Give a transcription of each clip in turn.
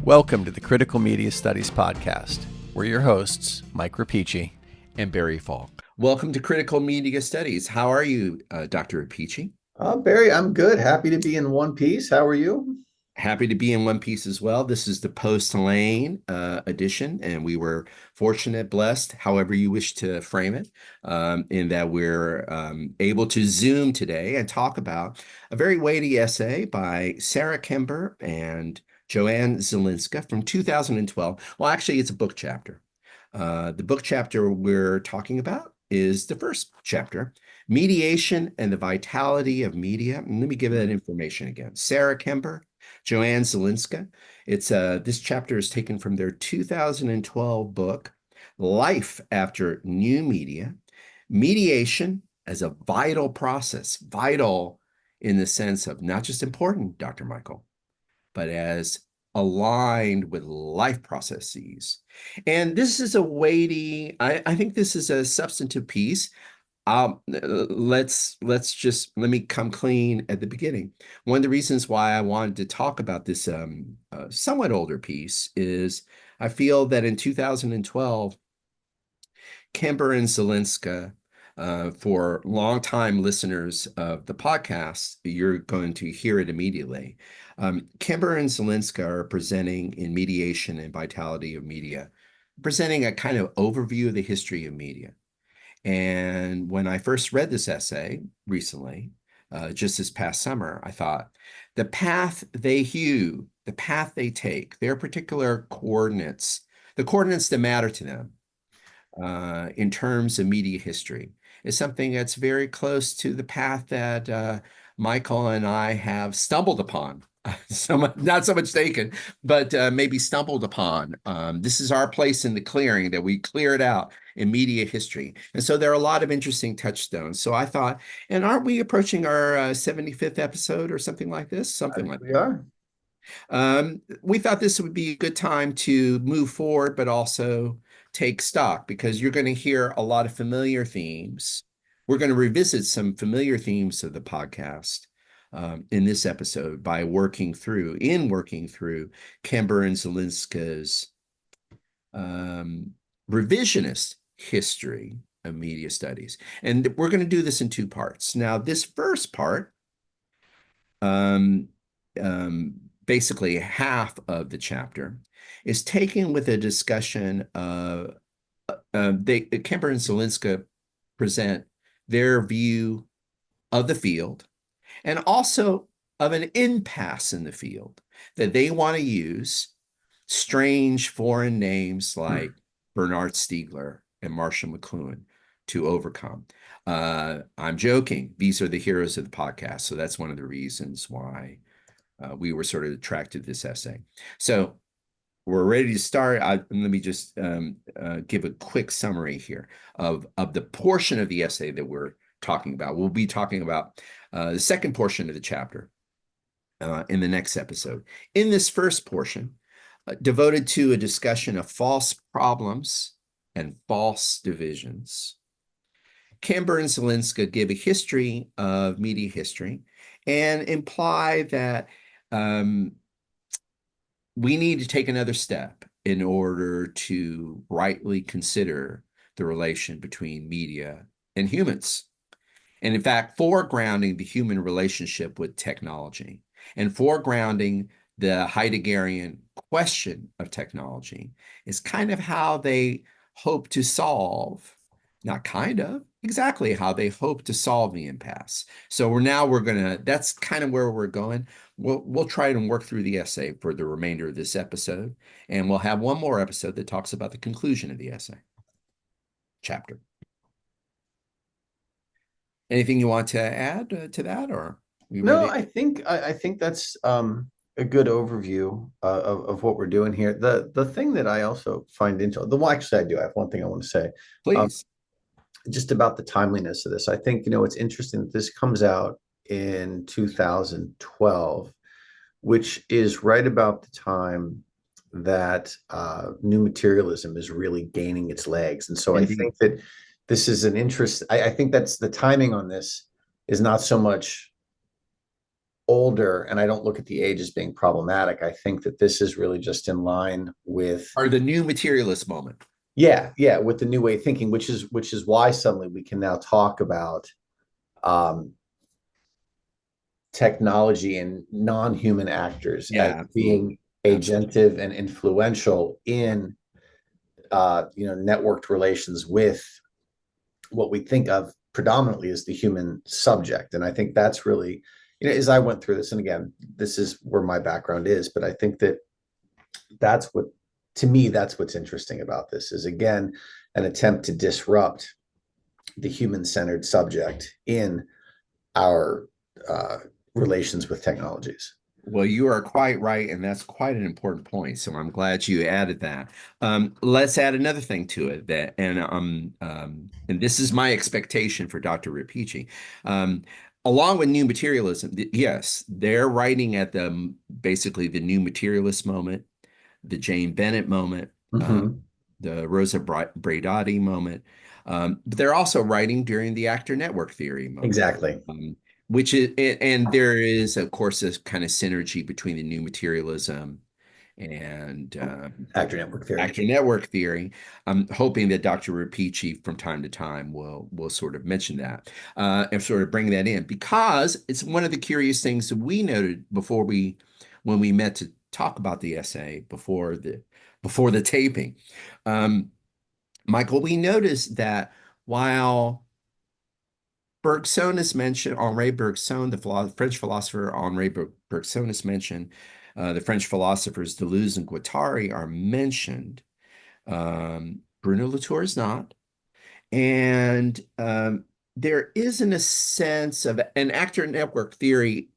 Welcome to the Critical Media Studies Podcast. We're your hosts, Mike Rapici and Barry Falk. Welcome to Critical Media Studies. How are you, Dr. Rapici? Barry, I'm good. Happy to be in one piece. How are you? Happy to be in one piece as well. This is the post-Lane edition, and we were fortunate, blessed, however you wish to frame it, in that we're able to Zoom today and talk about a very weighty essay by Sarah Kember and Joanne Zylinska from 2012. Well, actually, it's a book chapter. The book chapter we're talking about is the first chapter, Mediation and the Vitality of Media. And let me give that information again. Sarah Kember, Joanne Zylinska. This chapter is taken from their 2012 book, Life After New Media, Mediation as a Vital Process, vital in the sense of not just important, Dr. Michael, but as aligned with life processes. And this is a weighty, I think this is a substantive piece. Let me come clean at the beginning. One of the reasons why I wanted to talk about this somewhat older piece is I feel that in 2012, Kember and Zylinska, for longtime listeners of the podcast, you're going to hear it immediately. Kember and Zylinska are presenting in Mediation and Vitality of Media, presenting a kind of overview of the history of media. And when I first read this essay recently, just this past summer, I thought the path they hew, the path they take, their particular coordinates, the coordinates that matter to them in terms of media history, is something that's very close to the path that Michael and I have stumbled upon. Not so much taken, but maybe stumbled upon. This is our place in the clearing, that we clear it out in media history. And so there are a lot of interesting touchstones. So I thought, and aren't we approaching our 75th episode or something like this? Something like that. We are. We thought this would be a good time to move forward, but also take stock, because you're going to hear a lot of familiar themes. We're going to revisit some familiar themes of the podcast in this episode by working through Kember and Zylinska's revisionist history of media studies. And we're going to do this in two parts. Now, this first part, basically half of the chapter, is taken with a discussion of Kember and Zylinska present their view of the field and also of an impasse in the field that they want to use strange foreign names like Bernard Stiegler and Marshall McLuhan to overcome. I'm joking. These are the heroes of the podcast. So that's one of the reasons why we were sort of attracted to this essay. So we're ready to start. Let me just give a quick summary here of the portion of the essay that we're talking about. We'll be talking about the second portion of the chapter in the next episode. In this first portion, devoted to a discussion of false problems and false divisions, Kember and Zylinska give a history of media history and imply that we need to take another step in order to rightly consider the relation between media and humans. And in fact, foregrounding the human relationship with technology and foregrounding the Heideggerian question of technology is kind of how they hope to solve, not kind of, exactly how they hope to solve the impasse. So that's kind of where we're going. We'll try and work through the essay for the remainder of this episode, and we'll have one more episode that talks about the conclusion of the essay chapter. Anything you want to add to that, or no? I think that's a good overview of what we're doing here. The thing that I also find interesting, well, actually, I do. I have one thing I want to say. Please. Just about the timeliness of this. I think, it's interesting that this comes out in 2012, which is right about the time that new materialism is really gaining its legs. And so I think that this is an interest. I think that's the timing on this is not so much older, and I don't look at the age as being problematic. I think that this is really just in line with, Or the new materialist moment. yeah, with the new way of thinking, which is why suddenly we can now talk about um, technology and non-human actors as Yeah, absolutely. being Absolutely. agentive and influential in networked relations with what we think of predominantly as the human subject. And I think that's really, as I went through this, and again, this is where my background is, but I think that that's what, to me, that's what's interesting about this is, again, an attempt to disrupt the human-centered subject in our uh, relations with technologies. Well, you are quite right, and that's quite an important point. So I'm glad you added that. Let's add another thing to it and this is my expectation for Dr. Rapici. Along with new materialism, yes, they're writing at basically the new materialist moment, the Jane Bennett moment, Mm-hmm. the Rosa Braidotti moment. But they're also writing during the actor network theory moment. Exactly. Which is, and there is, of course, this kind of synergy between the new materialism and Actor network theory. actor network theory. I'm hoping that Dr. Rapici from time to time will sort of mention that and sort of bring that in because it's one of the curious things that we noted when we met to talk about the essay before the taping. Michael, we noticed that while Bergson is mentioned, Henri Bergson, the French philosopher Henri Bergson is mentioned. The French philosophers Deleuze and Guattari are mentioned. Bruno Latour is not. And there isn't a sense of an actor network theory.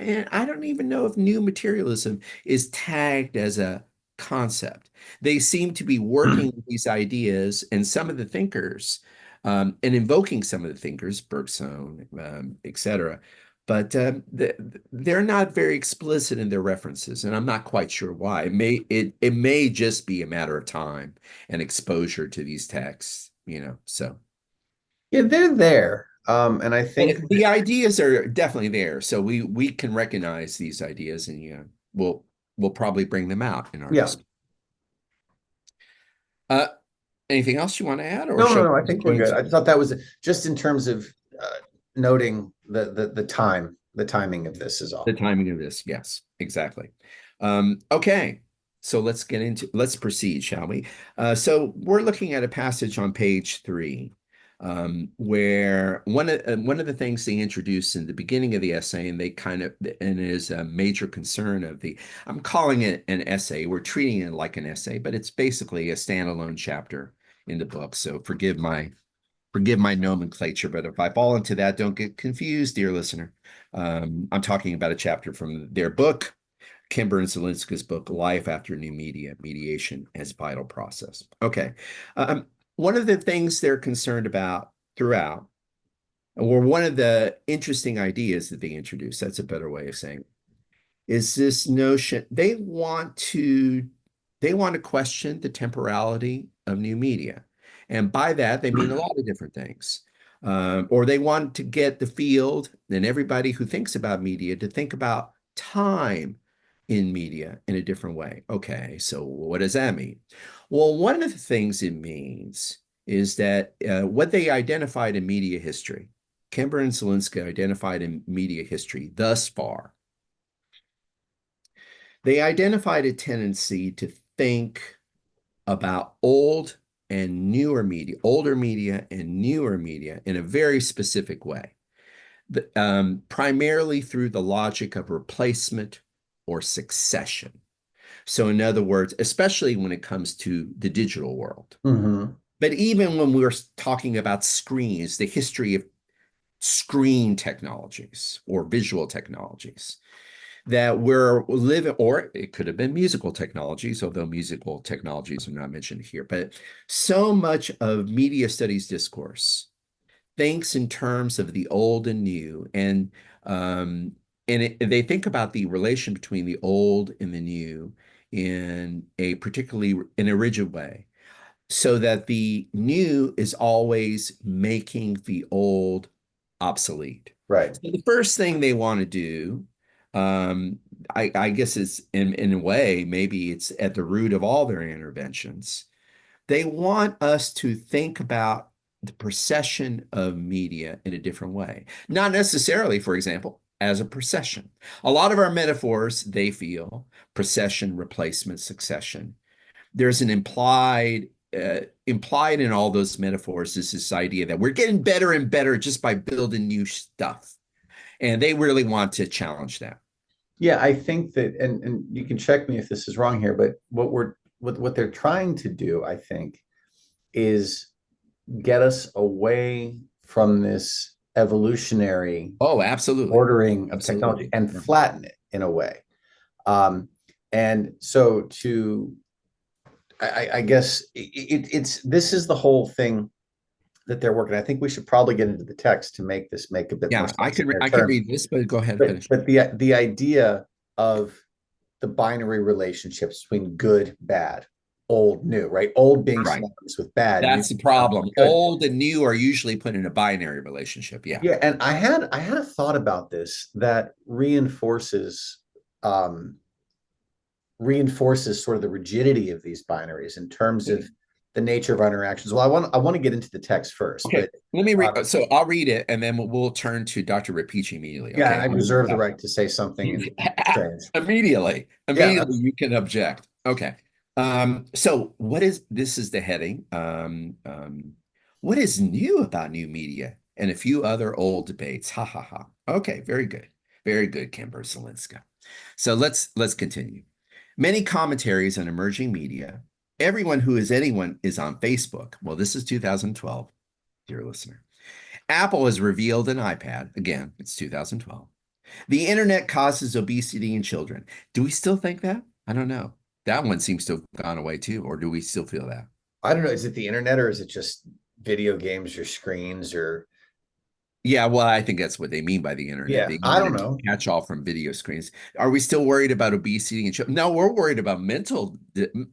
And I don't even know if new materialism is tagged as a concept. They seem to be working with these ideas, and some of the thinkers, and invoking some of the thinkers, Bergson, etc. But they're not very explicit in their references, and I'm not quite sure why. It may just be a matter of time and exposure to these texts, so. Yeah, they're there. And I think The ideas are definitely there, so we can recognize these ideas, and we'll probably bring them out in our yeah. discussion. Uh, Anything else you want to add, or No, no, shall no. I we think go we're good. into I thought that was just in terms of noting the timing of this is the all. timing of this? Yes, exactly. Okay, so let's proceed, shall we? So we're looking at a passage on page 3, where one of the things they introduce in the beginning of the essay, and and is a major concern of I'm calling it an essay. We're treating it like an essay, but it's basically a standalone chapter in the book. So forgive my nomenclature, but if I fall into that, don't get confused, dear listener. I'm talking about a chapter from their book, Kember and Zylinska's book, Life After New Media, Mediation as Vital Process. Okay. One of the things they're concerned about throughout, or one of the interesting ideas that they introduce, that's a better way of saying it, is this notion they want to question the temporality of new media. And by that, they mean a lot of different things. Or they want to get the field and everybody who thinks about media to think about time in media in a different way. Okay, so what does that mean? Well, one of the things it means is that what they identified in media history, Kember and Zylinska identified in media history thus far, they identified a tendency to think about older media and newer media in a very specific way, primarily through the logic of replacement or succession. So, in other words, especially when it comes to the digital world, Mm-hmm. but even when we're talking about screens, the history of screen technologies or visual technologies, that we're living, or it could have been musical technologies, although musical technologies are not mentioned here. But so much of media studies discourse thinks in terms of the old and new, and they think about the relation between the old and the new in a rigid way, so that the new is always making the old obsolete. Right. So the first thing they want to do, I guess it's in a way, maybe it's at the root of all their interventions. They want us to think about the procession of media in a different way. Not necessarily, for example, as a procession. A lot of our metaphors, they feel procession, replacement, succession. There's an implied in all those metaphors is this idea that we're getting better and better just by building new stuff. And they really want to challenge that. Yeah, I think that, and you can check me if this is wrong here, but what they're trying to do, I think, is get us away from this evolutionary Oh, absolutely. ordering of technology Absolutely. and Yeah. flatten it in a way. And so I guess it's this is the whole thing that they're working. I think we should probably get into the text to make this make a bit more Yeah, sense in their I could terms. read this, but go ahead and But finish. but the idea of the binary relationships between good, bad, old, new, right? Old being Right. synonymous with bad, new That's the problem. good. Old and new are usually put in a binary relationship. Yeah. Yeah, and I had a thought about this that um reinforces sort of the rigidity of these binaries in terms of the nature of our interactions. Well, I want to get into the text first, Okay. but Let me read. So I'll read it and then we'll turn to Dr. Rapici immediately. yeah, Okay. and I reserve the right to say something strange. Immediately. Yeah, Immediately you can object. Okay. So this is the heading. What is new about new media and a few other old debates? Ha ha ha. Okay, very good. Very good, Kember and Zylinska. So let's continue. Many commentaries on emerging media. Everyone who is anyone is on Facebook. Well, this is 2012, dear listener. Apple has revealed an iPad. Again, it's 2012. The internet causes obesity in children. Do we still think that? I don't know. That one seems to have gone away too, or do we still feel that? I don't know. Is it the internet or is it just video games or screens or Yeah, well, I think that's what they mean by the internet. yeah, The I don't internet know. catch all from video screens. Are we still worried about obesity and children? No, we're worried about mental.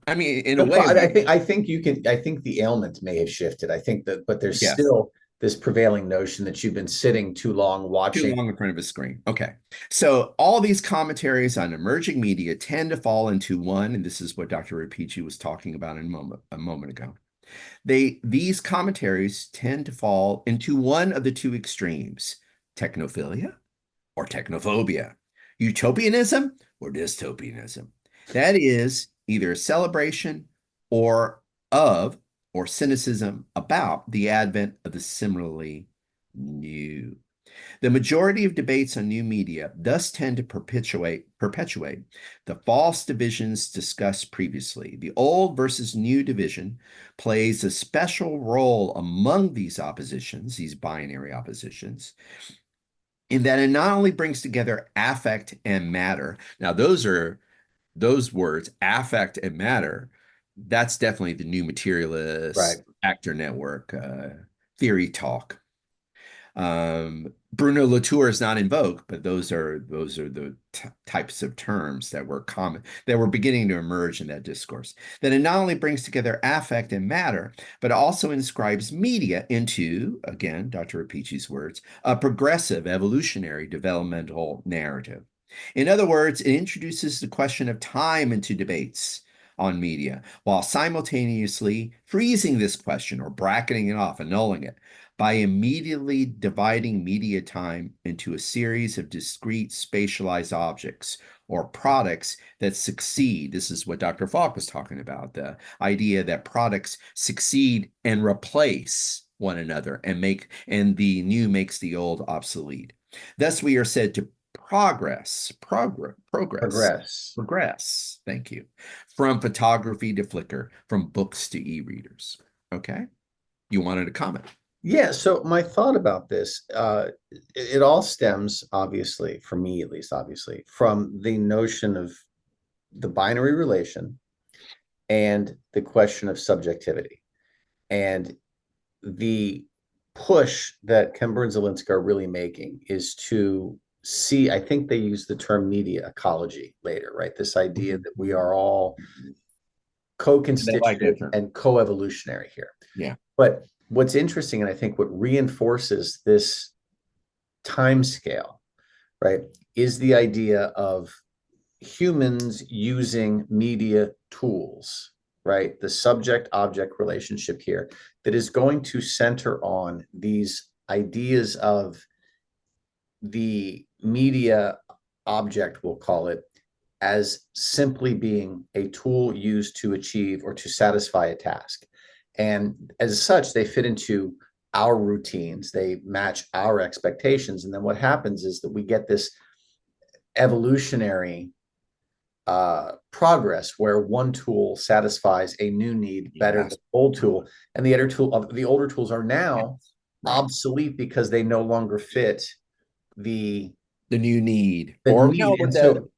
I mean, in a But way, I think the ailment may have shifted. I think that, but there's yes. still this prevailing notion that you've been sitting too long Too watching. long in front of a screen. Okay. So all these commentaries on emerging media tend to fall into one, and this is what Dr. Rapici was talking about a moment ago. These commentaries tend to fall into one of the two extremes, technophilia or technophobia, utopianism or dystopianism. That is either a celebration or of or cynicism about the advent of the similarly new. The majority of debates on new media thus tend to perpetuate the false divisions discussed previously. The old versus new division plays a special role among these oppositions, these binary oppositions, in that it not only brings together affect and matter. Now, those words, affect and matter, that's definitely the new Right. materialist actor network theory talk. Bruno Latour is not in vogue, but those are the types of terms that were common, that were beginning to emerge in that discourse. That it not only brings together affect and matter, but also inscribes media into, again, Dr. Rapici's words, a progressive, evolutionary, developmental narrative. In other words, it introduces the question of time into debates on media, while simultaneously freezing this question or bracketing it off, annulling it, by immediately dividing media time into a series of discrete spatialized objects or products that succeed. This is what Dr. Falk was talking about, the idea that products succeed and replace one another and the new makes the old obsolete. Thus, we are said to progress. Thank you. From photography to Flickr, from books to e-readers. Okay. You wanted to comment. Yeah, so my thought about this, it all stems, obviously, for me at least, obviously, from the notion of the binary relation and the question of subjectivity. And the push that Kember and Zylinska are really making is to see, I think they use the term media ecology later, right? This idea that we are all co-constituent and co-evolutionary here. Yeah. But what's interesting, and I think what reinforces this time scale, right, is the idea of humans using media tools, right? The subject-object relationship here that is going to center on these ideas of the media object, we'll call it, as simply being a tool used to achieve or to satisfy a task. And as such, they fit into our routines, they match our expectations. And then what happens is that we get this evolutionary progress where one tool satisfies a new need better than the old tool, and the older tools are now obsolete because they no longer fit the new need or need. And so,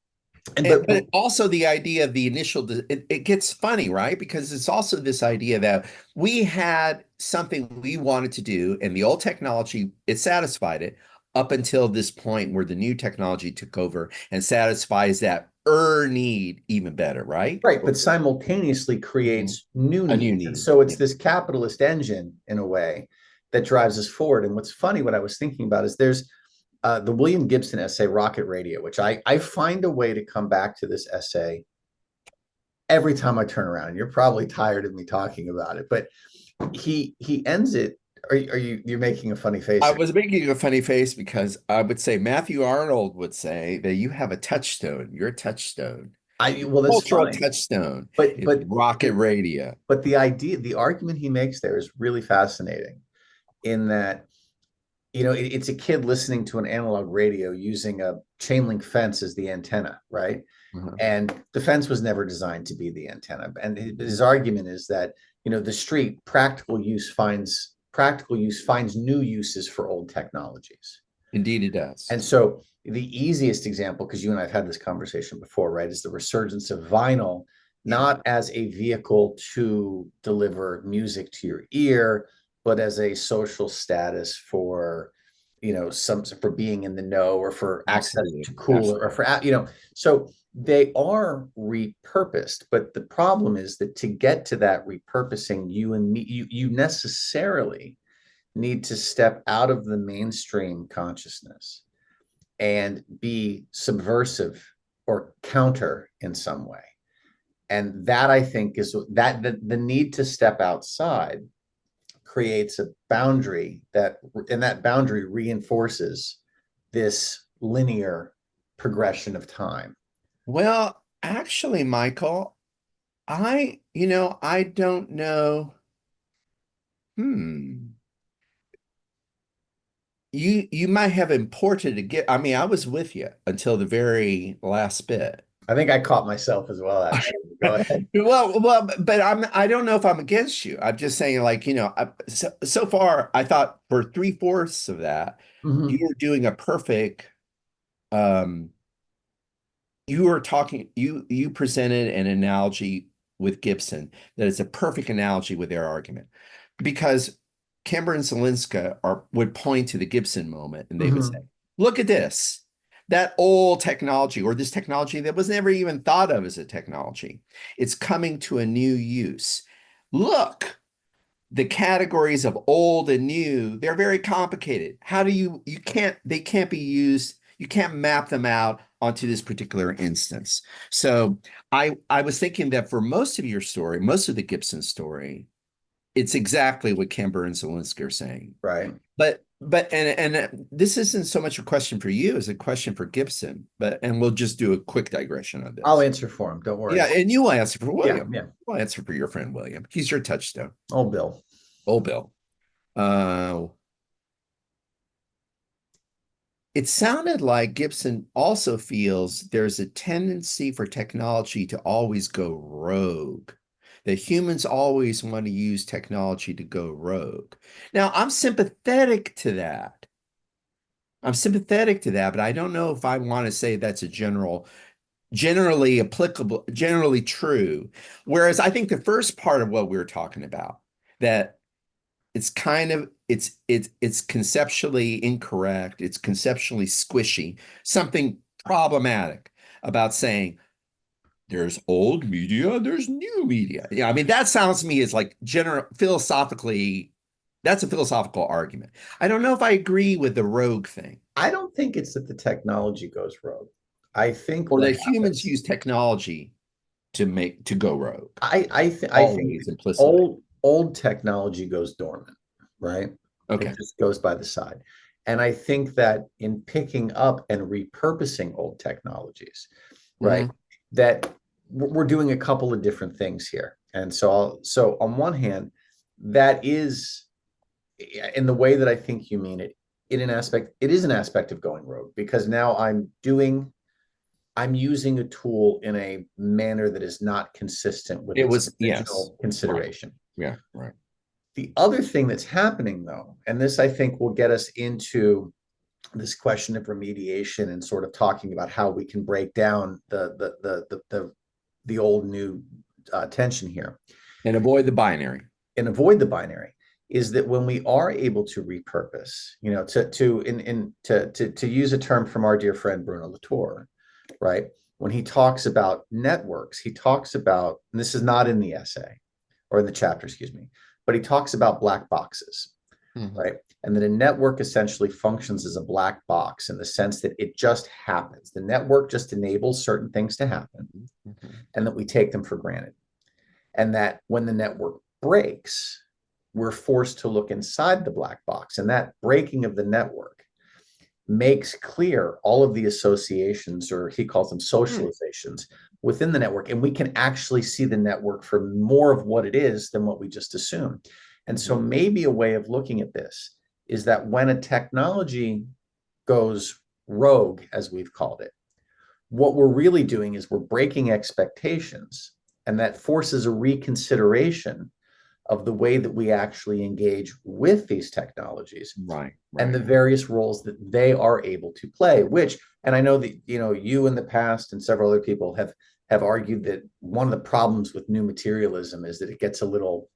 but also the idea of the initial, it gets funny, right? Because it's also this idea that we had something we wanted to do, and the old technology, it satisfied it up until this point where the new technology took over and satisfies that need even better, right? Right, but simultaneously creates new a new needs. need. And so it's this capitalist engine in a way that drives us forward. And what's funny, what I was thinking about is there's the William Gibson essay, Rocket Radio, which I find a way to come back to this essay every time I turn around. You're probably tired of me talking about it, but he ends it. You're making a funny face? I was making a funny face because I would say Matthew Arnold would say that you have a touchstone. You're a touchstone. Well, that's cultural funny. Touchstone. But Rocket Radio. But the argument he makes there is really fascinating in that, it's a kid listening to an analog radio using a chain link fence as the antenna, right? And the fence was never designed to be the antenna. And his argument is that, the street practical use finds new uses for old technologies. Indeed, it does. And so the easiest example, because you and I have had this conversation before, right, is the resurgence of vinyl, not as a vehicle to deliver music to your ear, but as a social status for, for being in the know or for access to cooler or for, so they are repurposed. But the problem is that to get to that repurposing, you necessarily need to step out of the mainstream consciousness and be subversive or counter in some way. And that, I think, is that the need to step outside creates a boundary and that boundary reinforces this linear progression of time. Well, actually, Michael, I don't know. You might have imported a gift. I mean, I was with you until the very last bit. I think I caught myself as well, actually. Go ahead. Well, but I don't know if I'm against you. I'm just saying, like, so far, I thought for 3/4 of that, you were doing a perfect, you were talking, you presented an analogy with Gibson that is a perfect analogy with their argument. Because Kember and Zylinska would point to the Gibson moment and they would say, look at this. That old technology, or this technology that was never even thought of as a technology, it's coming to a new use. Look, the categories of old and new, they're very complicated. How do they can't be used, you can't map them out onto this particular instance. So I was thinking that for most of your story, most of the Gibson story, it's exactly what Kember and Zylinska are saying. Right. But this isn't so much a question for you as a question for Gibson. And we'll just do a quick digression on this. I'll answer for him. Don't worry. Yeah, and you will answer for William. Yeah. We'll answer for your friend William. He's your touchstone. Oh, Bill. It sounded like Gibson also feels there's a tendency for technology to always go rogue. That humans always want to use technology to go rogue. Now, I'm sympathetic to that. But I don't know if I want to say that's a generally applicable, generally true. Whereas I think the first part of what we were talking about, that it's kind of, it's conceptually incorrect, it's conceptually squishy, something problematic about saying, there's old media, there's new media. Yeah, I mean, that sounds to me as like philosophically That's a philosophical argument. I don't know if I agree with the rogue thing. I don't think it's that the technology goes rogue. I think Or what that humans happens, use technology to go rogue. I think Always implicitly. old technology goes dormant, right? It Okay. just goes by the side. And I think that in picking up and repurposing old technologies, right, Hmm. that we're doing a couple of different things here. And so on one hand, that is in the way that I think you mean it, it is an aspect of going rogue because now I'm using a tool in a manner that is not consistent with It its was, yes. original Right. consideration. Yeah, right. The other thing that's happening, though, and this I think will get us into this question of remediation and sort of talking about how we can break down the old new tension here And avoid the binary. and avoid the binary is that when we are able to repurpose, to use a term from our dear friend Bruno Latour, right? When he talks about networks, he talks about, and this is not in the essay or in the chapter, excuse me, but he talks about black boxes, Mhm. right? And that a network essentially functions as a black box in the sense that it just happens. The network just enables certain things to happen Mhm. and that we take them for granted. And that when the network breaks, we're forced to look inside the black box. And that breaking of the network makes clear all of the associations, or he calls them Hmm. socializations, within the network. And we can actually see the network for more of what it is than what we just assumed. And so Mhm. maybe a way of looking at this is that when a technology goes rogue, as we've called it, what we're really doing is we're breaking expectations, and that forces a reconsideration of the way that we actually engage with these technologies Right, and the right. various roles that they are able to play, which, and I know that you in the past and several other people have argued that one of the problems with new materialism is that it gets a little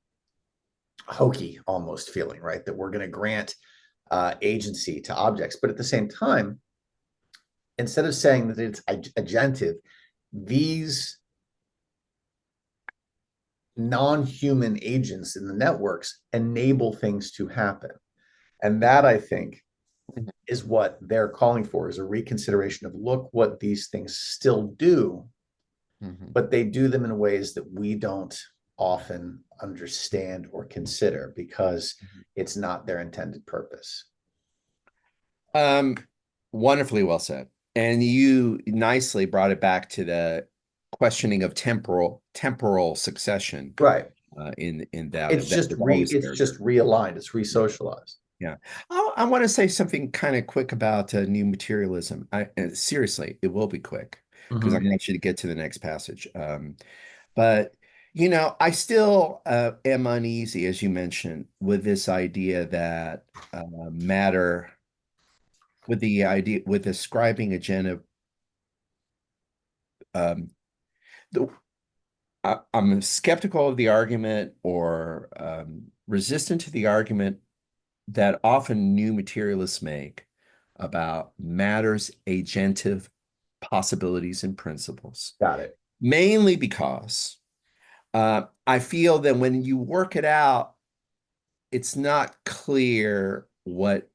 hokey almost feeling, right, that we're going to grant agency to objects, but at the same time, instead of saying that it's agentive, these non-human agents in the networks enable things to happen. And that, I think, Mhm. is what they're calling for, is a reconsideration of look what these things still do, Mhm. but they do them in ways that we don't often understand or consider because it's not their intended purpose. Um, Wonderfully well said. And you nicely brought it back to the questioning of temporal succession Right. in that was always It's there. just realigned, it's Yeah. re-socialized. Yeah. I want to say something kind of quick about new materialism. Seriously, it will be quick because I Mm-hmm. want you to get to the next passage. But, I still am uneasy, as you mentioned, with this idea that matter, with ascribing a gen um, the, I'm skeptical of the argument or resistant to the argument that often new materialists make about matter's agentive possibilities and principles, Got it. mainly because I feel that when you work it out, it's not clear what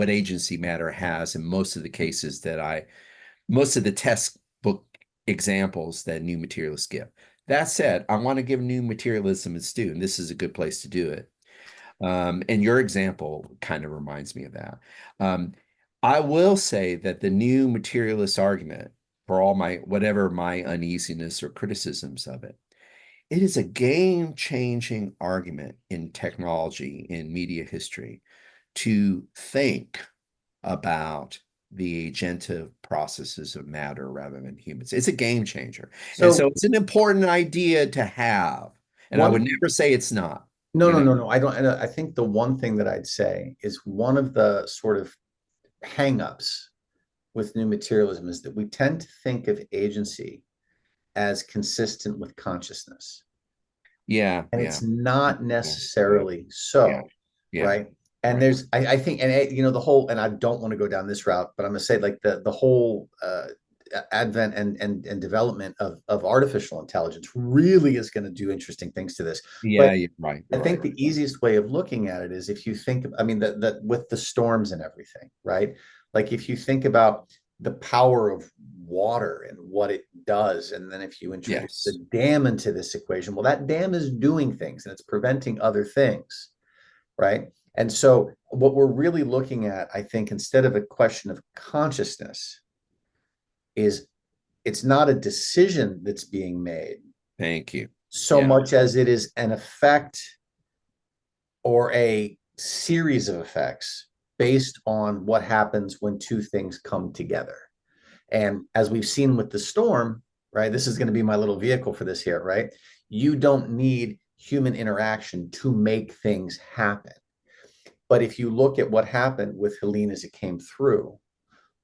agency matter has in most of the textbook examples that new materialists give. That said, I want to give new materialism its due, and this is a good place to do it. And your example kind of reminds me of that. Um, I will say that the new materialist argument, for all my whatever my uneasiness or criticisms of it, it is a game-changing argument in technology, in media history, to think about the agentive processes of matter rather than humans. It's a game changer. And so So it's an important idea to have. And I would one never say it's not, no, you no, know? no, no. I don't. I think the one thing that I'd say is one of the sort of hangups with new materialism is that we tend to think of agency as consistent with consciousness, Yeah, and yeah, it's not yeah, yeah, necessarily yeah, so, yeah, right? And right. I think, and the whole, and I don't want to go down this route, but I'm gonna say like the whole advent and development of artificial intelligence really is going to do interesting things to this. Yeah, But you're right. I You're think right. the easiest way of looking at it is if you think, I mean, that with the storms and everything, right? Like if you think about the power of water and what it does, and then if you introduce the Yes. dam into this equation, well, that dam is doing things and it's preventing other things, right? And so what we're really looking at, I think, instead of a question of consciousness, is it's not a decision that's being made Thank you. so Yeah. much as it is an effect or a series of effects based on what happens when two things come together. And as we've seen with the storm, right, this is going to be my little vehicle for this here, right? You don't need human interaction to make things happen. But if you look at what happened with Helene as it came through,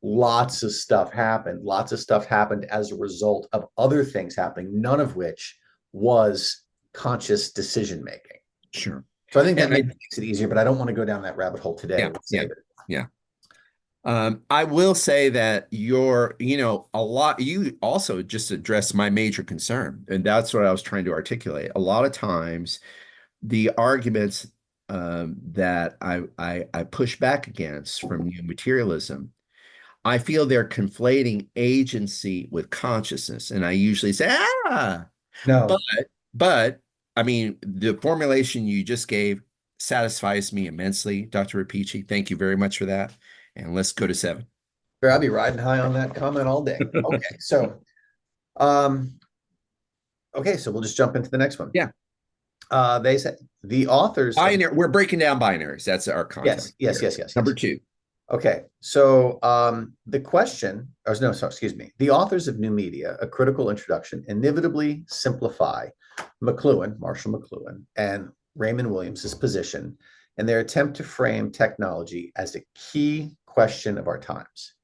lots of stuff happened. Lots of stuff happened as a result of other things happening, none of which was conscious decision making. Sure. So I think that And makes it easier, but I don't want to go down that rabbit hole today. yeah, yeah, yeah. I will say that a lot, you also just addressed my major concern, and that's what I was trying to articulate. A lot of times, the arguments that I push back against from new materialism, I feel they're conflating agency with consciousness, and I usually say, No, but but I mean, the formulation you just gave satisfies me immensely, Dr. Rapici. Thank you very much for that. And let's go to 7. I'll be riding high on that comment all day. Okay, so um, so we'll just jump into the next one. Yeah. They said the authors of, We're breaking down binaries. That's our content. yes. Number 2. Okay, so the question, or no, sorry, excuse me. The authors of New Media, A Critical Introduction, inevitably simplify Marshall McLuhan, and Raymond Williams' position in their attempt to frame technology as a key question of our times.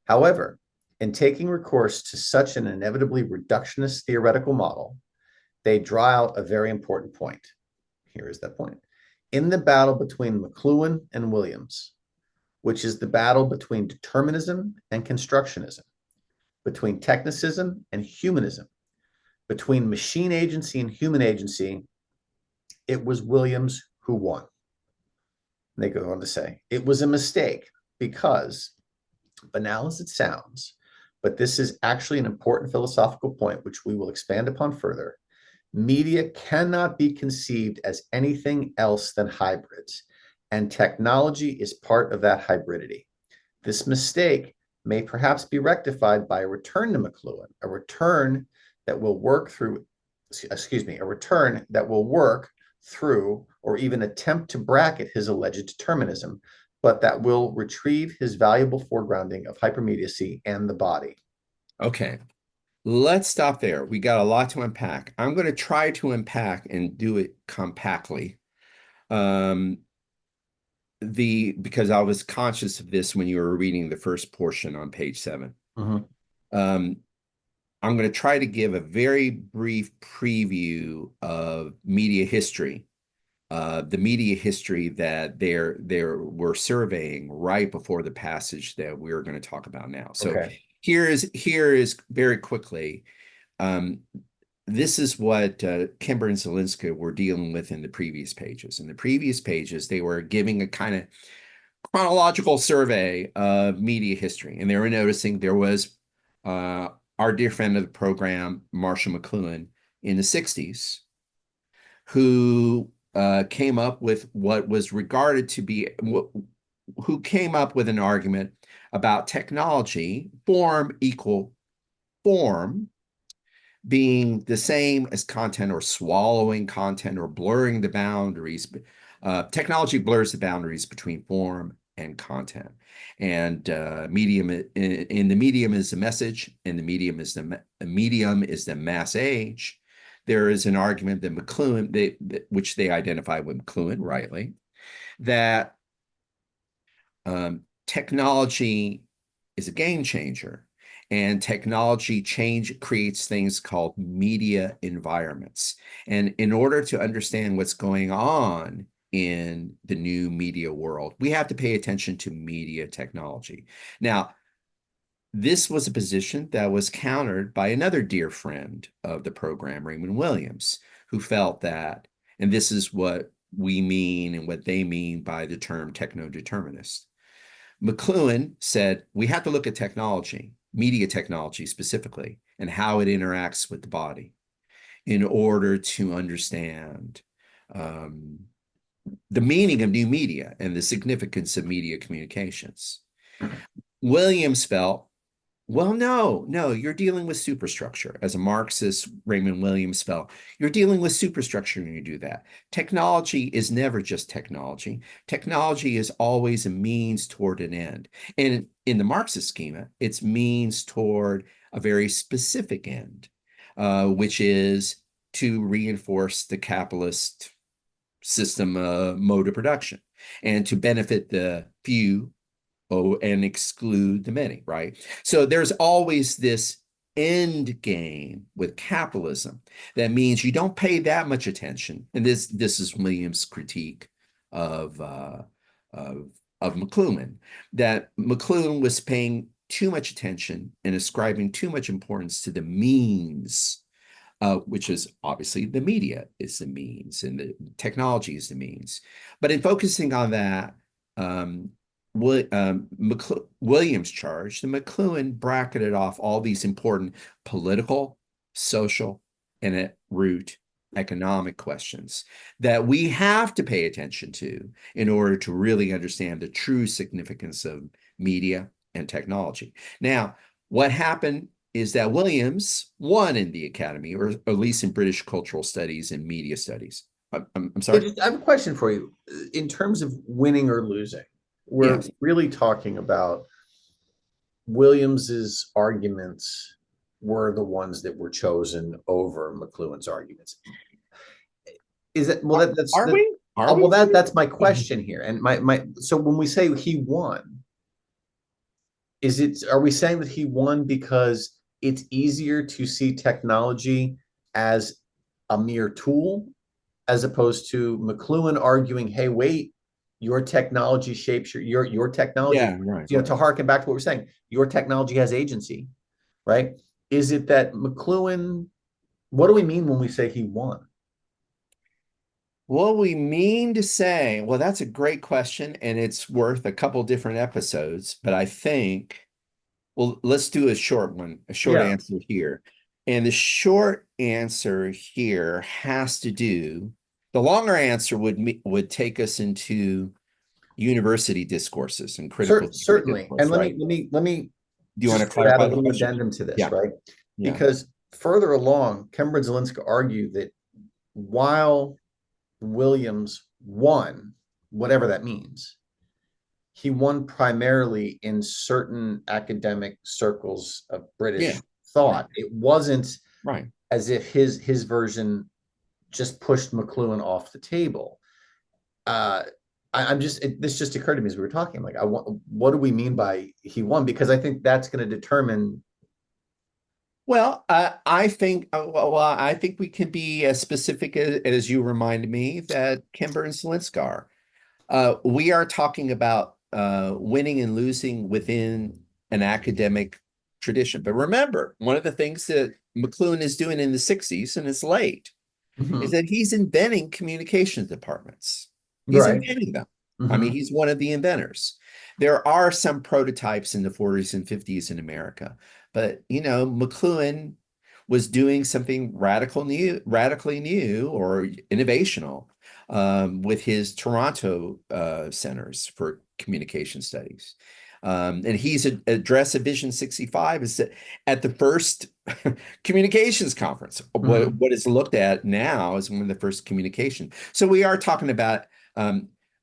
However, in taking recourse to such an inevitably reductionist theoretical model, they draw out a very important point. Here is that point. In the battle between McLuhan and Williams, which is the battle between determinism and constructionism, between technicism and humanism, between machine agency and human agency, it was Williams who won. And they go on to say, it was a mistake because, banal as it sounds, but this is actually an important philosophical point, which we will expand upon further. Media cannot be conceived as anything else than hybrids, and technology is part of that hybridity. This mistake may perhaps be rectified by a return to McLuhan, a return that will work through, or even attempt to bracket his alleged determinism, but that will retrieve his valuable foregrounding of hypermediacy and the body. Okay. Let's stop there. We got a lot to unpack. I'm going to try to unpack and do it compactly. Because I was conscious of this when you were reading the first portion on page 7. Mm-hmm. I'm going to try to give a very brief preview of media history, the media history that we're surveying right before the passage that we're going to talk about now. So here is very quickly. This is what Kember and Zylinska were dealing with in the previous pages. In the previous pages, they were giving a kind of chronological survey of media history, and they were noticing there was our dear friend of the program, Marshall McLuhan, in the 60s, who came up with what was regarded to be, who came up with an argument about technology, form equal form, being the same as content, or swallowing content, or blurring the boundaries. Technology blurs the boundaries between form and content. And medium in the medium is the message, and the medium is the mass age. There is an argument that McLuhan, which they identify with McLuhan rightly, that technology is a game changer. And technology creates things called media environments. And in order to understand what's going on in the new media world, we have to pay attention to media technology. Now, this was a position that was countered by another dear friend of the program, Raymond Williams, who felt that, and this is what we mean and what they mean by the term techno-determinist. McLuhan said, we have to look at technology, media technology specifically, and how it interacts with the body in order to understand the meaning of new media and the significance of media communications. Williams felt, well, no, you're dealing with superstructure. As a Marxist, Raymond Williams felt, you're dealing with superstructure when you do that. Technology is never just technology. Technology is always a means toward an end. And in the Marxist schema, it's means toward a very specific end, which is to reinforce the capitalist system mode of production and to benefit the few and exclude the many, right? So there's always this end game with capitalism that means you don't pay that much attention. And this is Williams' critique of McLuhan, that McLuhan was paying too much attention and ascribing too much importance to the means, which is obviously the media is the means and the technology is the means. But in focusing on that, Williams charged, and McLuhan bracketed off all these important political, social, and at root economic questions that we have to pay attention to in order to really understand the true significance of media and technology. Now, what happened is that Williams won in the Academy, or at least in British cultural studies and media studies. I'm sorry. I have a question for you. In terms of winning or losing, we're really talking about Williams's arguments were the ones that were chosen over McLuhan's arguments. Is it that's my question here. And so when we say he won, are we saying that he won because it's easier to see technology as a mere tool, as opposed to McLuhan arguing, hey, wait, your technology shapes your technology. Yeah, right. To harken back to what we're saying, your technology has agency, right? Is it that McLuhan, what do we mean when we say he won? What we mean to say, well, that's a great question, and it's worth a couple different episodes, but I think, well, let's do a short one, a short answer here. And the short answer here has to do, the longer answer would take us into university discourses and critical certainly. Discourse, and let me do you want to clarify the addendum to this, right? Yeah. Because further along, Kember and Zylinska argue that while Williams won, whatever that means, he won primarily in certain academic circles of British thought. It wasn't as if his version just pushed McLuhan off the table. This just occurred to me as we were talking. Like, what do we mean by he won? Because I think that's going to determine. Well, I think we can be as specific as you reminded me that Kember and Zylinska are. We are talking about winning and losing within an academic tradition. But remember, one of the things that McLuhan is doing in the 60s, and it's late, is that he's inventing communications departments. He's inventing them. I mean, he's one of the inventors. There are some prototypes in the 40s and 50s in America, but McLuhan was doing something radically new or innovational with his Toronto centers for communication studies. And he's addressed Vision 65 is at the first communications conference. What is looked at now is one of the first communication. So we are talking about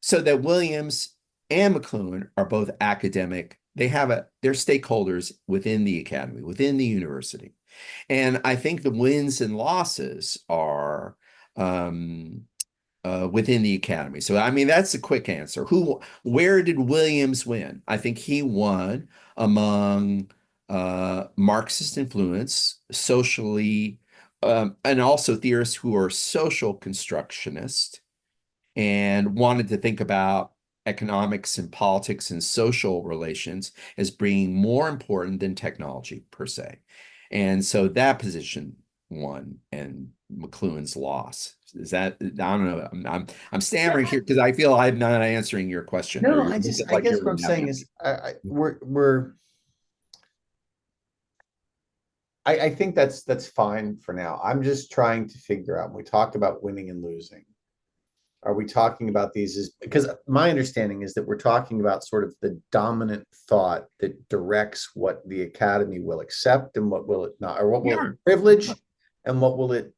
so that Williams and McLuhan are both academic. They're stakeholders within the academy, within the university. And I think the wins and losses are within the academy. So, I mean, that's a quick answer. Where did Williams win? I think he won among Marxist influence, socially, and also theorists who are social constructionists and wanted to think about economics and politics and social relations as being more important than technology per se. And so that position won, and McLuhan's loss. Is that, I don't know. I'm stammering here because I feel I'm not answering your question. No, Or I guess what I'm saying is I think that's fine for now. I'm just trying to figure out, when we talk about winning and losing, are we talking about these as, because my understanding is that we're talking about sort of the dominant thought that directs what the academy will accept and what will it not, or what will it privilege and what will it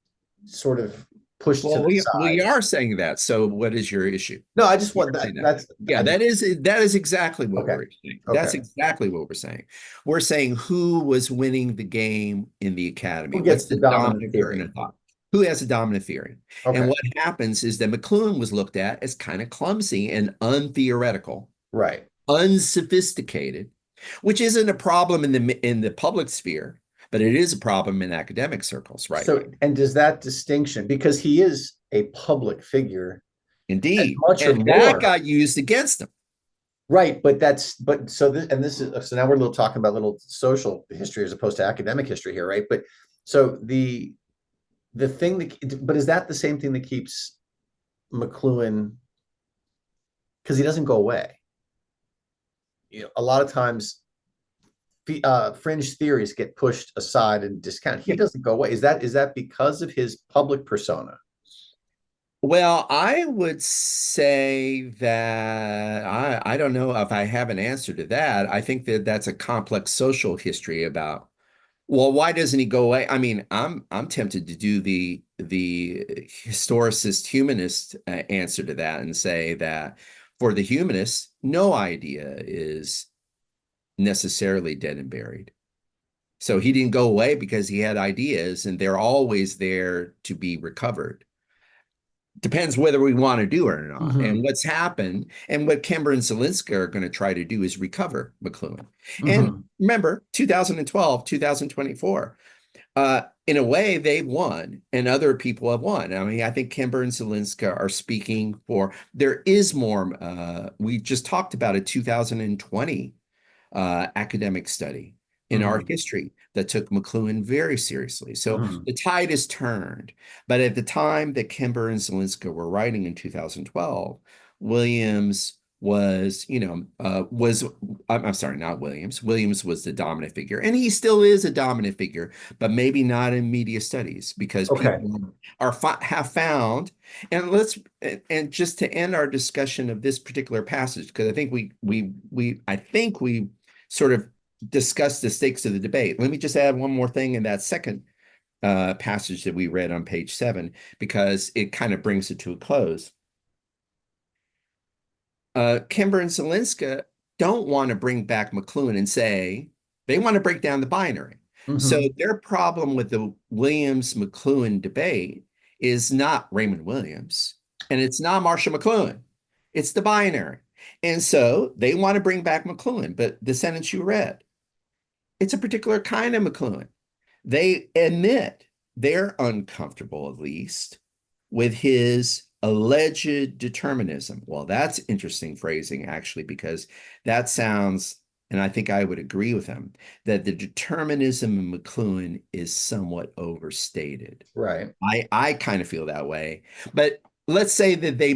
sort of push to the side. We are saying that. So what is your issue? No, I just want that. That is exactly what okay. we're saying. That's exactly what we're saying. We're saying who was winning the game in the academy. Who gets the dominant theory? Thought? Who has a dominant theory? Okay. And what happens is that McLuhan was looked at as kind of clumsy and untheoretical, right? Unsophisticated, which isn't a problem in the public sphere, but it is a problem in academic circles, right? So, and does that distinction, because he is a public figure, indeed, and that got used against him, right? But so now we're talking about little social history as opposed to academic history here, right? But so the thing that, but is that the same thing that keeps McLuhan, because he doesn't go away? You know, a lot of times fringe theories get pushed aside and discounted. He doesn't go away. Is that because of his public persona? Well, I would say that I don't know if I have an answer to that. I think that that's a complex social history about, well, why doesn't he go away? I mean, I'm tempted to do the historicist humanist answer to that and say that for the humanists, no idea is necessarily dead and buried. So he didn't go away because he had ideas, and they're always there to be recovered. Depends whether we want to do it or not. Mm-hmm. And what's happened, and what Kember and Zylinska are going to try to do, is recover McLuhan. Mm-hmm. And remember, 2012, 2024, in a way, they've won, and other people have won. I mean, I think Kember and Zylinska are speaking for, there is more, we just talked about a 2020 academic study in art history that took McLuhan very seriously. So the tide has turned. But at the time that Kember and Zylinska were writing in 2012, Williams was, I'm sorry, not Williams. Williams was the dominant figure, and he still is a dominant figure, but maybe not in media studies, because people have found, and just to end our discussion of this particular passage, because I think we sort of discuss the stakes of the debate. Let me just add one more thing in that second passage that we read on page 7, because it kind of brings it to a close. Kember and Zylinska don't want to bring back McLuhan and say, they want to break down the binary. So their problem with the Williams-McLuhan debate is not Raymond Williams, and it's not Marshall McLuhan. It's the binary. And so they want to bring back McLuhan, but the sentence you read, it's a particular kind of McLuhan. They admit they're uncomfortable, at least, with his alleged determinism. Well, that's interesting phrasing, actually, because that sounds, and I think I would agree with him, that the determinism in McLuhan is somewhat overstated. Right. I kind of feel that way. But let's say that they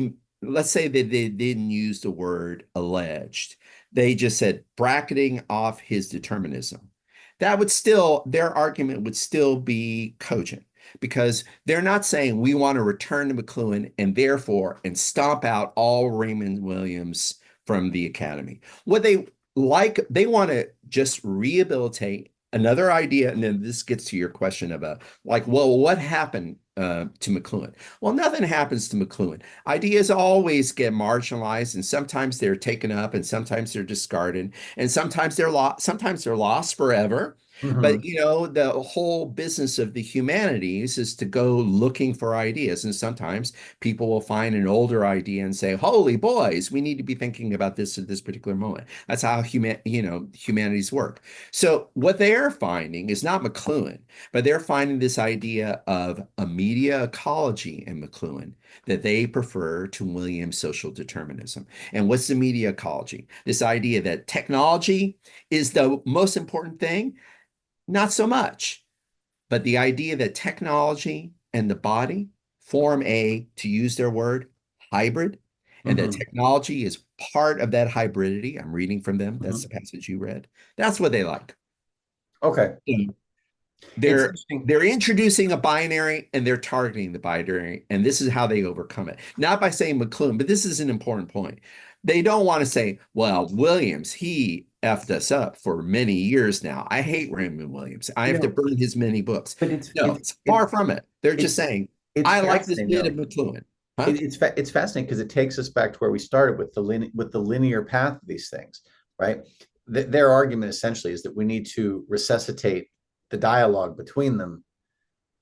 didn't use the word alleged. They just said bracketing off his determinism. That would still, their argument would still be cogent, because they're not saying we want to return to McLuhan and stomp out all Raymond Williams from the academy. What they want to just rehabilitate another idea. And then this gets to your question about, well, what happened to McLuhan? Well, nothing happens to McLuhan. Ideas always get marginalized, and sometimes they're taken up, and sometimes they're discarded, and sometimes they're lost forever. But the whole business of the humanities is to go looking for ideas, and sometimes people will find an older idea and say, "Holy boys, we need to be thinking about this at this particular moment." That's how humanities work. So what they're finding is not McLuhan, but they're finding this idea of a media ecology in McLuhan that they prefer to Williams' social determinism. And what's the media ecology? This idea that technology is the most important thing? Not so much. But the idea that technology and the body form a, to use their word, hybrid, and that technology is part of that hybridity. I'm reading from them. That's the passage you read. That's what they like. Okay. They're introducing a binary and they're targeting the binary, and this is how they overcome it. Not by saying McLuhan, but this is an important point. They don't want to say, well, Williams, he effed us up for many years now. I hate Raymond Williams. I have to burn his many books. But it's far from it. They're just saying, I like this bit of McLuhan. Huh? It's fascinating because it takes us back to where we started with the linear path of these things, right? Their argument essentially is that we need to resuscitate the dialogue between them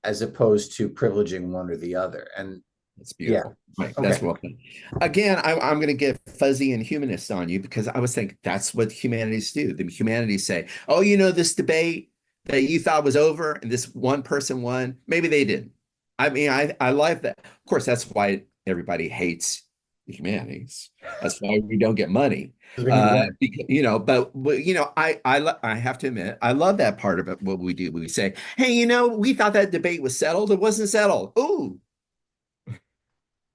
as opposed to privileging one or the other. And that's beautiful. Yeah. Right. Okay. That's well done. Again, I'm going to get fuzzy and humanist on you because I was thinking that's what humanities do. The humanities say, oh, this debate that you thought was over and this one person won. Maybe they didn't. I mean, I like that. Of course, that's why everybody hates the humanities. That's why we don't get money. I have to admit, I love that part of it. What we do, we say, hey, we thought that debate was settled. It wasn't settled. Ooh.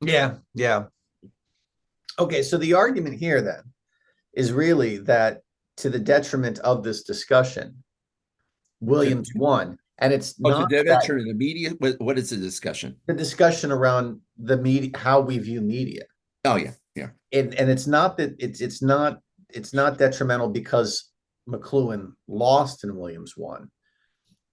Yeah. Okay, so the argument here then is really that to the detriment of this discussion, Williams won. And it's not the detriment of the media. What is the discussion? The discussion around the media, how we view media. Oh yeah. And it's not that it's not detrimental because McLuhan lost and Williams won.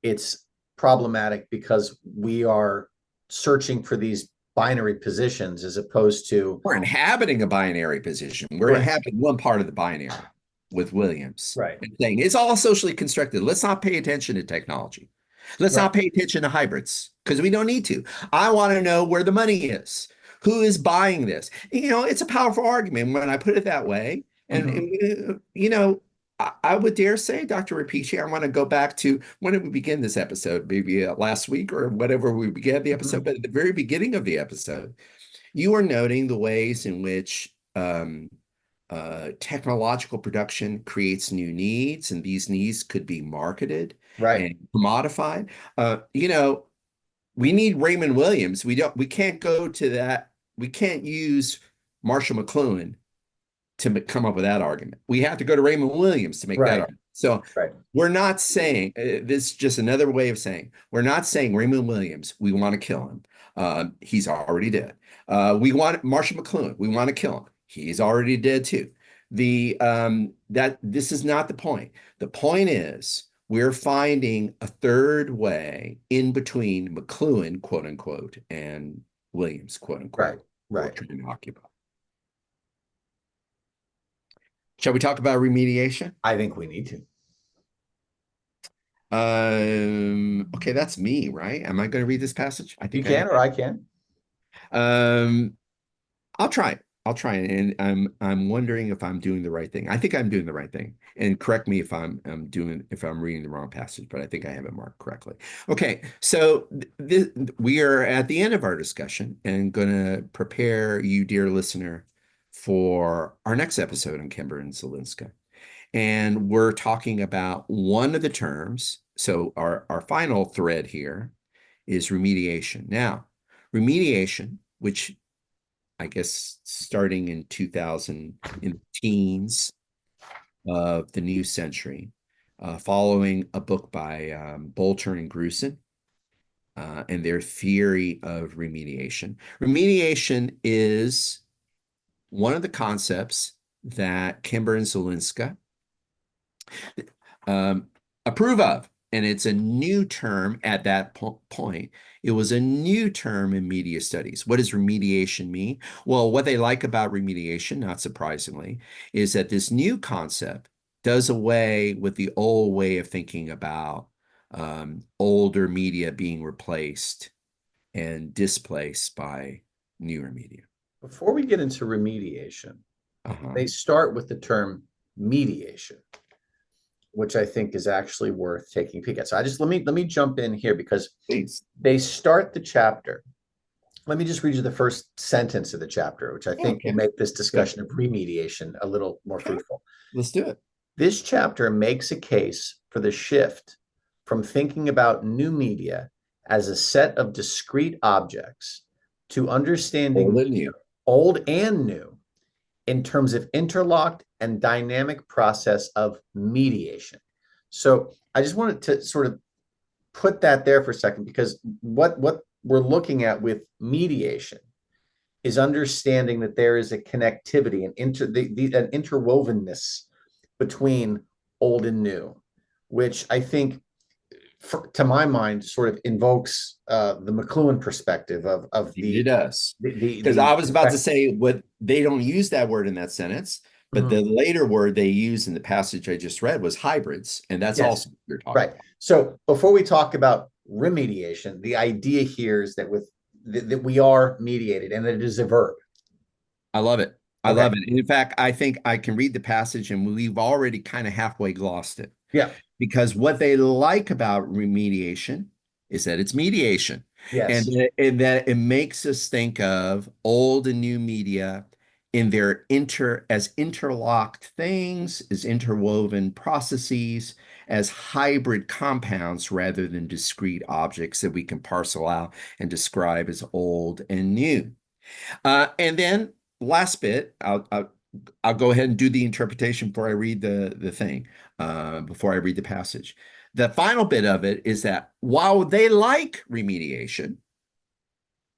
It's problematic because we are searching for these binary positions as opposed to we're inhabiting a binary position. We're inhabiting one part of the binary with Williams. Right. And saying it's all socially constructed. Let's not pay attention to technology. Let's not pay attention to hybrids because we don't need to. I want to know where the money is. Who is buying this? It's a powerful argument when I put it that way. And, I would dare say, Dr. Rapici, I want to go back to when did we begin this episode? Maybe last week or whatever we began the episode. But at the very beginning of the episode, you were noting the ways in which technological production creates new needs, and these needs could be marketed and commodified. We need Raymond Williams. We can't go to that. We can't use Marshall McLuhan to come up with that argument. We have to go to Raymond Williams to make that argument. So we're not saying, this is just another way of saying, we're not saying Raymond Williams, we want to kill him. He's already dead. We want Marshall McLuhan, we want to kill him. He's already dead too. That this is not the point. The point is we're finding a third way in between McLuhan, quote unquote, and Williams, quote unquote. Right. Trying to occupy. Shall we talk about remediation? I think we need to. Okay, that's me, right? Am I going to read this passage? I think you can, or I can. I'll try it. And I'm wondering if I'm doing the right thing. I think I'm doing the right thing. And correct me if I'm reading the wrong passage, but I think I have it marked correctly. Okay, so we are at the end of our discussion and going to prepare you, dear listener, for our next episode on Kember and Zylinska. And we're talking about one of the terms. So our final thread here is remediation. Now, remediation, which I guess starting in 2000, in the teens of the new century, following a book by Bolter and Grusin and their theory of remediation. Remediation is one of the concepts that Kember and Zylinska approve of. And it's a new term at that point. It was a new term in media studies. What does remediation mean? Well, what they like about remediation, not surprisingly, is that this new concept does away with the old way of thinking about older media being replaced and displaced by newer media. Before we get into remediation, they start with the term mediation, which I think is actually worth taking a peek at. So let me jump in here because they start the chapter let me just read you the first sentence of the chapter, which I think will make this discussion of remediation a little more fruitful. Let's do it. This chapter makes a case for the shift from thinking about new media as a set of discrete objects to understanding old and new in terms of interlocked and dynamic process of mediation. So I just wanted to sort of put that there for a second, because what we're looking at with mediation is understanding that there is a connectivity and an interwovenness between old and new, which I think, to my mind, sort of invokes the McLuhan perspective of the. It does, because I was about to say, what they don't use that word in that sentence, but the later word they use in the passage I just read was hybrids, and that's also what you're talking about. So before we talk about remediation, the idea here is that that we are mediated, and that it is a verb. I love it. I love it. And in fact, I think I can read the passage and we've already kind of halfway glossed it. Yeah. Because what they like about remediation is that it's mediation. Yes. And that it makes us think of old and new media in their as interlocked things, as interwoven processes, as hybrid compounds rather than discrete objects that we can parcel out and describe as old and new. And then last bit, I'll go ahead and do the interpretation before I read the thing, before I read the passage. The final bit of it is that while they like remediation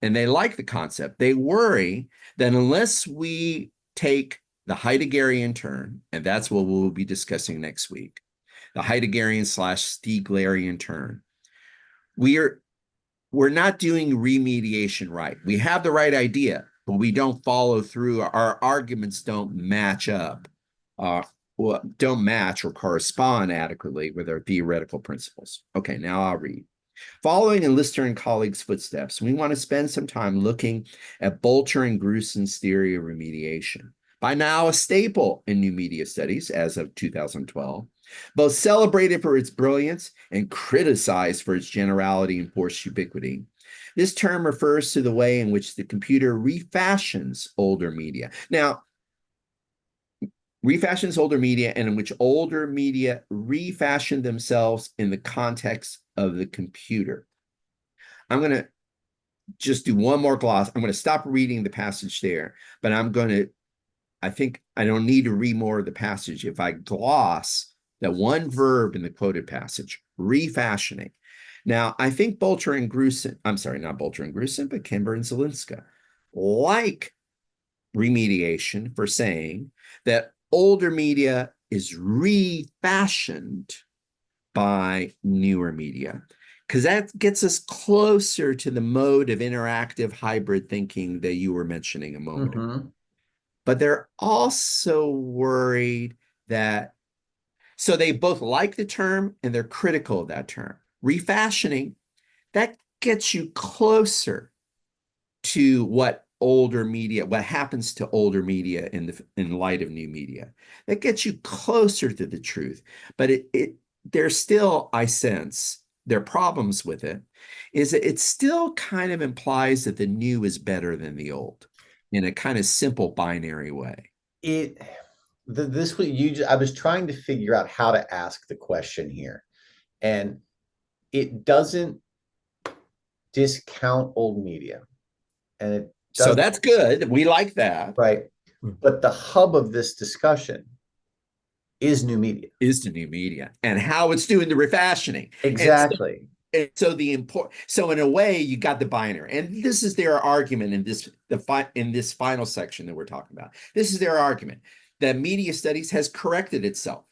and they like the concept, they worry that unless we take the Heideggerian turn, and that's what we'll be discussing next week, the Heideggerian / Stiglerian turn, we're not doing remediation right. We have the right idea, but we don't follow through. Our arguments don't match up, don't match or correspond adequately with our theoretical principles. Okay, now I'll read. Following in Lister and colleagues' footsteps, we want to spend some time looking at Bolcher and Grusin's theory of remediation, by now a staple in new media studies as of 2012, both celebrated for its brilliance and criticized for its generality and forced ubiquity. This term refers to the way in which the computer refashions older media. Now, refashions older media, and in which older media refashion themselves in the context of the computer. I'm going to just do one more gloss. I'm going to stop reading the passage there, but I think I don't need to read more of the passage if I gloss that one verb in the quoted passage, refashioning. Now, I think Bolcher and Grusin, I'm sorry, not Bolcher and Grusin, but Kember and Zylinska, like remediation for saying that older media is refashioned by newer media, because that gets us closer to the mode of interactive hybrid thinking that you were mentioning a moment ago. But they're also worried that, so they both like the term and they're critical of that term. Refashioning, that gets you closer to what happens to older media in light of new media. That gets you closer to the truth. But there's still, I sense, there are problems with it, is that it still kind of implies that the new is better than the old in a kind of simple binary way. I was trying to figure out how to ask the question here, and it doesn't discount old media, and it doesn't, so that's good. We like that, right? But the hub of this discussion is new media. Is the new media and how it's doing the refashioning. Exactly. So in a way, you got the binary, and this is their argument in this final section that we're talking about. This is their argument that media studies has corrected itself.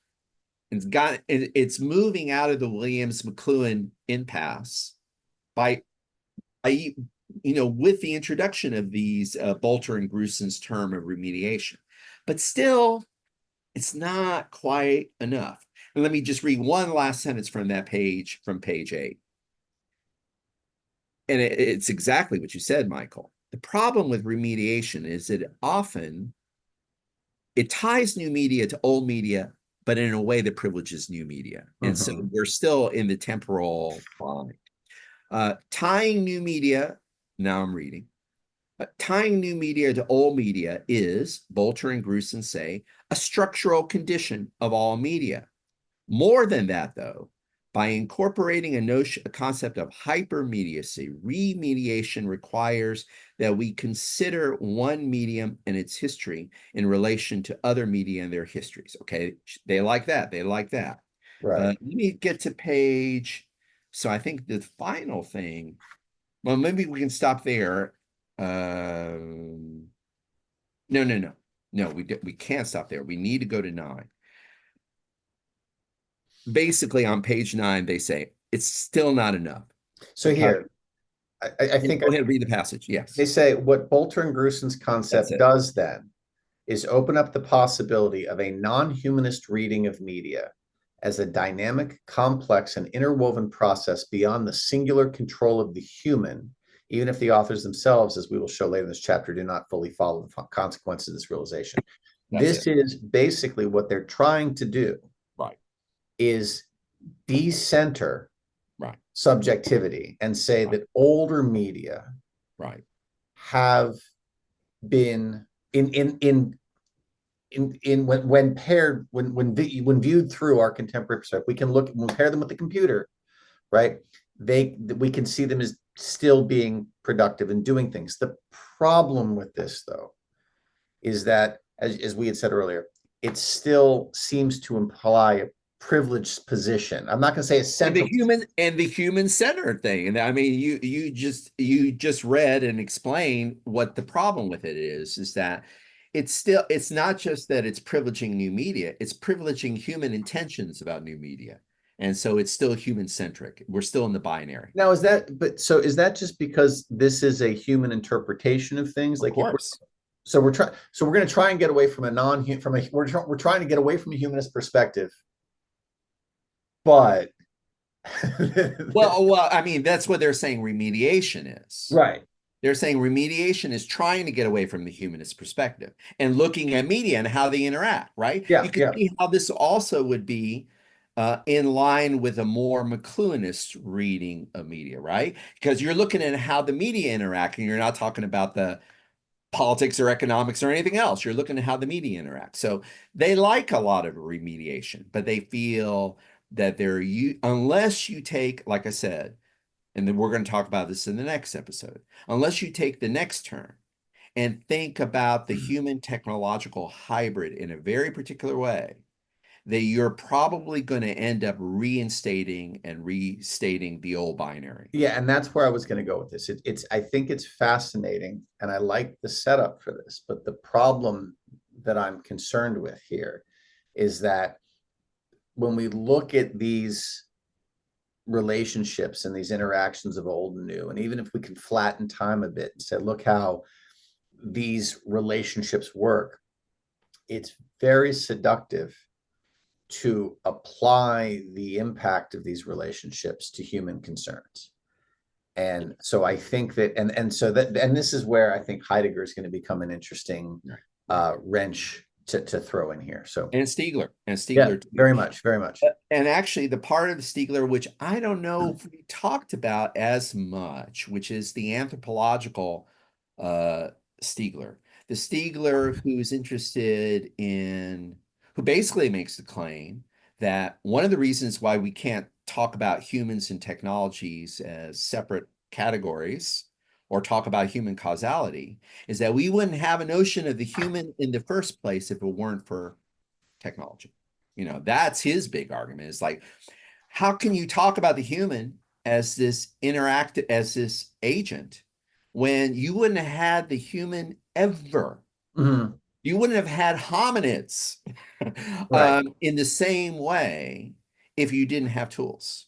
It's moving out of the Williams-McLuhan impasse with the introduction of these Bolcher and Grusin's term of remediation. But still, it's not quite enough. And let me just read one last sentence from that page, from page 8. And it's exactly what you said, Michael. The problem with remediation is that often it ties new media to old media, but in a way that privileges new media. And so we're still in the temporal line. Tying new media, now I'm reading, Tying new media to old media is, Bolter and Grusin say, a structural condition of all media. More than that, though, by incorporating a concept of hypermediacy, remediation requires that we consider one medium and its history in relation to other media and their histories. Okay, they like that. They like that. Right. Let me get to page. So I think the final thing, well, maybe we can stop there. No, we can't stop there. We need to go to 9. Basically, on page 9, they say it's still not enough. So here, I think Go ahead and read the passage. Yes, they say what Bolter and Grusin's concept does then is open up the possibility of a non-humanist reading of media as a dynamic, complex, and interwoven process beyond the singular control of the human, even if the authors themselves, as we will show later in this chapter, do not fully follow the consequences of this realization. This is basically what they're trying to do. Right. Is decenter right. subjectivity and say that older media right. have been in when paired when viewed through our contemporary perspective, we can look and compare them with the computer, right? We can see them as still being productive and doing things. The problem with this, though, is that as we had said earlier, it still seems to imply a privileged position. I'm not going to say essential. And the human centered thing. And I mean, you just read and explained what the problem with it is that it's not just that it's privileging new media, it's privileging human intentions about new media. And so it's still human centric. We're still in the binary. Now, is that just because this is a human interpretation of things? Of course. So we're going to try and get away from we're trying to get away from a humanist perspective. But well, I mean, that's what they're saying remediation is. Right. They're saying remediation is trying to get away from the humanist perspective and looking at media and how they interact, right? Yeah. You can see how this also would be in line with a more McLuhanist reading of media, right? Because you're looking at how the media interact, and you're not talking about the politics or economics or anything else. You're looking at how the media interact. So they like a lot of remediation, but they feel that unless you take, like I said, and then we're going to talk about this in the next episode, unless you take the next turn and think about the human technological hybrid in a very particular way, that you're probably going to end up reinstating and restating the old binary. Yeah, and that's where I was going to go with this. I think it's fascinating, and I like the setup for this, but the problem that I'm concerned with here is that when we look at these relationships and these interactions of old and new, and even if we can flatten time a bit and say, look how these relationships work, it's very seductive to apply the impact of these relationships to human concerns. And so I think that, and this is where I think Heidegger is going to become an interesting wrench to throw in here. So and Stiegler yeah, very much. And actually the part of the Stiegler, which I don't know if we talked about as much, which is the anthropological Stiegler. The Stiegler who's interested in, who basically makes the claim that one of the reasons why we can't talk about humans and technologies as separate categories or talk about human causality is that we wouldn't have a notion of the human in the first place if it weren't for technology. That's his big argument. Is like, how can you talk about the human as this agent when you wouldn't have had the human ever? Mm-hmm. You wouldn't have had hominids right. In the same way if you didn't have tools.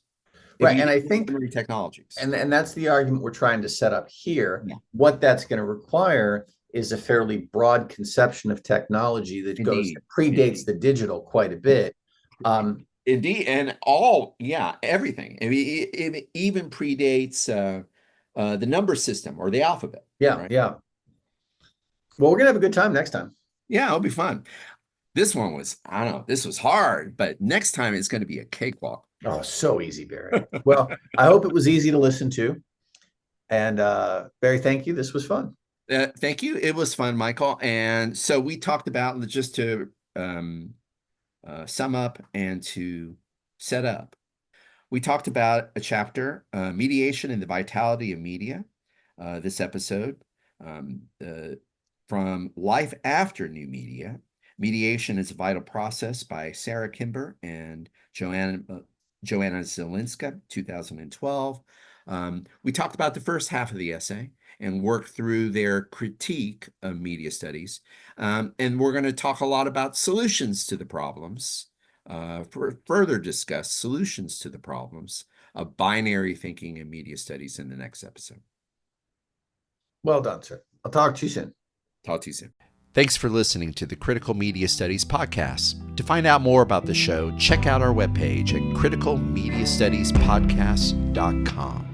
Right. And I think technologies. And that's the argument we're trying to set up here. Yeah. What that's going to require is a fairly broad conception of technology that predates the digital quite a bit. Indeed. And everything. I mean, it even predates the number system or the alphabet. Yeah. Right? Yeah. Well, we're going to have a good time next time. Yeah, it'll be fun. This one was, I don't know, this was hard, but next time it's going to be a cakewalk. Oh, so easy, Barry. Well, I hope it was easy to listen to. And Barry, thank you. This was fun. Thank you. It was fun, Michael. And so we talked about, just to sum up and to set up, we talked about a chapter, mediation and the vitality of media, this episode, from Life After New Media. Mediation is a Vital Process by Sarah Kember and Joanna Zylinska, 2012. We talked about the first half of the essay and worked through their critique of media studies. And we're going to talk a lot about solutions to the problems, further discuss solutions to the problems of binary thinking in media studies in the next episode. Well done, sir. I'll talk to you soon. Talk to you soon. Thanks for listening to the Critical Media Studies podcast. To find out more about the show, check out our webpage at criticalmediastudiespodcast.com.